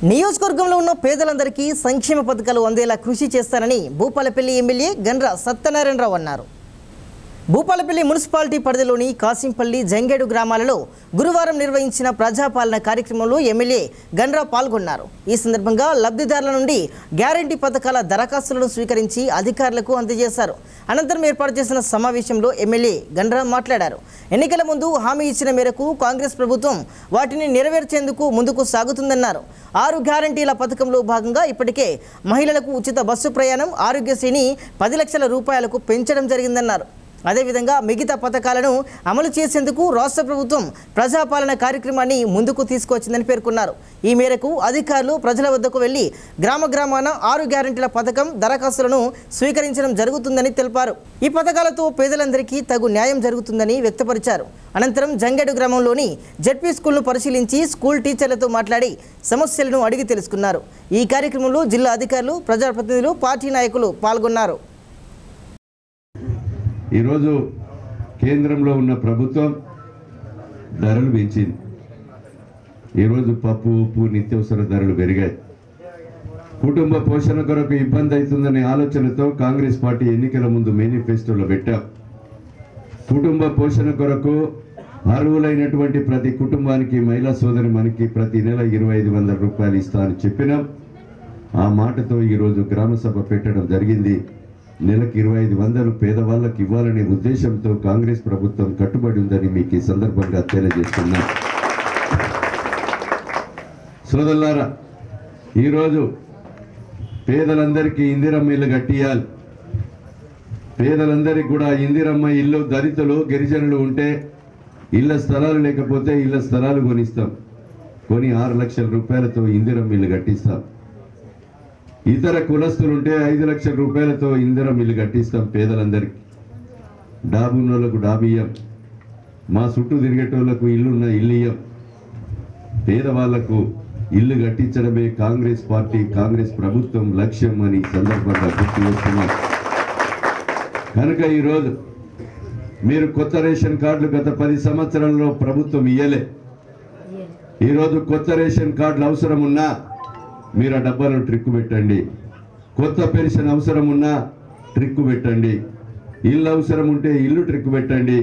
నియోజకవర్గంలో ఉన్న పేదలందరికీ సంక్షేమ పథకాలు అందేలా కృషి చేస్తానని భూపాలపల్లి ఎమ్మెల్యే గండ్ర సత్యనారాయణరావు అన్నారు. భూపాలపల్లి మున్సిపాలిటీ పరిధిలోని కాసింపల్లి జంగేడు గ్రామాలలో గురువారం నిర్వహించిన ప్రజాపాలన కార్యక్రమంలో ఎమ్మెల్యే గండ్ర పాల్గొన్నారు. ఈ సందర్భంగా లబ్ధిదారుల నుండి గ్యారంటీ పథకాల దరఖాస్తులను స్వీకరించి అధికారులకు అందజేశారు. అనంతరం ఏర్పాటు చేసిన సమావేశంలో ఎమ్మెల్యే గండ్ర మాట్లాడారు. ఎన్నికల ముందు హామీ ఇచ్చిన మేరకు కాంగ్రెస్ ప్రభుత్వం వాటిని నెరవేర్చేందుకు ముందుకు సాగుతుందన్నారు. 6 గ్యారంటీల పథకంలో భాగంగా ఇప్పటికే మహిళలకు ఉచిత బస్సు ప్రయాణం, ఆరోగ్యశ్రీని 10 లక్షల రూపాయలకు పెంచడం జరిగిందన్నారు. అదేవిధంగా మిగతా పథకాలను అమలు చేసేందుకు రాష్ట్ర ప్రభుత్వం ప్రజాపాలన కార్యక్రమాన్ని ముందుకు తీసుకొచ్చిందని పేర్కొన్నారు. ఈ మేరకు అధికారులు ప్రజల వద్దకు వెళ్లి గ్రామాన 6 గ్యారంటీల పథకం దరఖాస్తులను స్వీకరించడం జరుగుతుందని తెలిపారు. ఈ పథకాలతో పేదలందరికీ తగు న్యాయం జరుగుతుందని వ్యక్తపరిచారు. అనంతరం జంగేడు గ్రామంలోని జెడ్పీ స్కూల్ను పరిశీలించి స్కూల్ టీచర్లతో మాట్లాడి సమస్యలను అడిగి తెలుసుకున్నారు. ఈ కార్యక్రమంలో జిల్లా అధికారులు, ప్రజాప్రతినిధులు, పార్టీ నాయకులు పాల్గొన్నారు. ఈరోజు కేంద్రంలో ఉన్న ప్రభుత్వం ధరలు పెంచింది. ఈరోజు పప్పు, ఉప్పు, నిత్యావసర ధరలు పెరిగాయి. కుటుంబ పోషణ కొరకు ఇబ్బంది అవుతుందనే ఆలోచనతో కాంగ్రెస్ పార్టీ ఎన్నికల ముందు మేనిఫెస్టోలో పెట్టాం. కుటుంబ పోషణ కొరకు అర్హులైనటువంటి ప్రతి కుటుంబానికి, మహిళా సోదరి మనకి ప్రతి నెల 2500 రూపాయలు ఇస్తా అని చెప్పినాం. ఆ మాటతో ఈరోజు గ్రామ సభ పెట్టడం జరిగింది. నెలకు 2500 పేదవాళ్ళకి ఇవ్వాలనే ఉద్దేశంతో కాంగ్రెస్ ప్రభుత్వం కట్టుబడి ఉందని మీకు ఈ సందర్భంగా తెలియజేస్తున్నా. సోదరులారా, ఈరోజు పేదలందరికీ ఇందిరమ్మ ఇల్లు కట్టియాలి. పేదలందరికీ కూడా ఇందిరమ్మ ఇల్లు, దళితులు, గిరిజనులు ఉంటే ఇళ్ల స్థలాలు లేకపోతే ఇళ్ల స్థలాలు కొనిస్తాం. కొని 6 లక్షల రూపాయలతో ఇందిరమ్మ ఇల్లు కట్టిస్తాం. ఇతర కులస్తులుంటే 5 లక్షల రూపాయలతో ఇందిరమ్మ ఇల్లు కట్టిస్తాం పేదలందరికీ. డాబున్నోళ్లకు డాబియ్యం, మా చుట్టూ తిరిగేటోళ్లకు ఇల్లున్న ఇల్లియ్యం. పేదవాళ్లకు ఇల్లు కట్టించడమే కాంగ్రెస్ పార్టీ, కాంగ్రెస్ ప్రభుత్వం లక్ష్యం అని సందర్భంగా గుర్తు చేస్తున్నాం. కనుక ఈరోజు మీరు కొత్త రేషన్ కార్డులు గత 10 సంవత్సరాల్లో ప్రభుత్వం ఇయ్యలే. ఈరోజు కొత్త రేషన్ కార్డులు అవసరం ఉన్నా మీరు ఆ డబ్బాలను ట్రిక్కు పెట్టండి. కొత్త పెన్షన్ అవసరం ఉన్నా ట్రిక్కు పెట్టండి. ఇల్లు అవసరం ఉంటే ఇల్లు ట్రిక్కు పెట్టండి.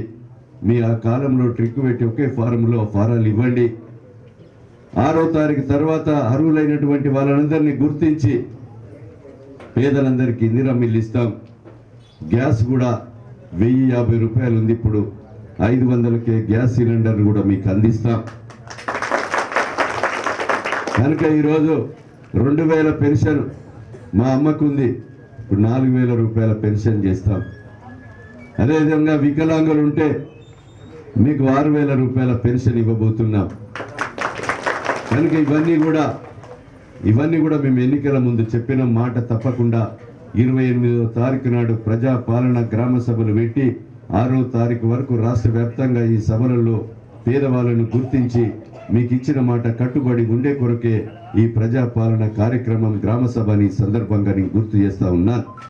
మీ ఆ కాలంలో ట్రిక్కు పెట్టి ఒకే ఫారంలో ఫారాలు ఇవ్వండి. 6వ తారీఖు తర్వాత అర్హులైనటువంటి వాళ్ళందరినీ గుర్తించి పేదలందరికీ ఇందిరమ్మ ఇల్లు ఇస్తాం. గ్యాస్ కూడా 1050 రూపాయలు ఉంది. ఇప్పుడు 500కే గ్యాస్ సిలిండర్ కూడా మీకు అందిస్తాం. కనుక ఈరోజు 2000 పెన్షన్ మా అమ్మకు ఉంది. ఇప్పుడు 4000 రూపాయల పెన్షన్ చేస్తాం. అదేవిధంగా వికలాంగులు ఉంటే మీకు 6000 రూపాయల పెన్షన్ ఇవ్వబోతున్నాం. కనుక ఇవన్నీ కూడా మేము ఎన్నికల ముందు చెప్పిన మాట తప్పకుండా 28వ తారీఖు నాడు ప్రజాపాలన గ్రామ సభలు పెట్టి 6వ తారీఖు వరకు రాష్ట్ర వ్యాప్తంగా ఈ సభలలో పేదవాళ్ళను గుర్తించి మీకు ఇచ్చిన మాట కట్టుబడి ఉండే కొరకే ఈ ప్రజాపాలన కార్యక్రమం గ్రామ సభని సందర్భంగా నేను గుర్తు చేస్తా ఉన్నాను.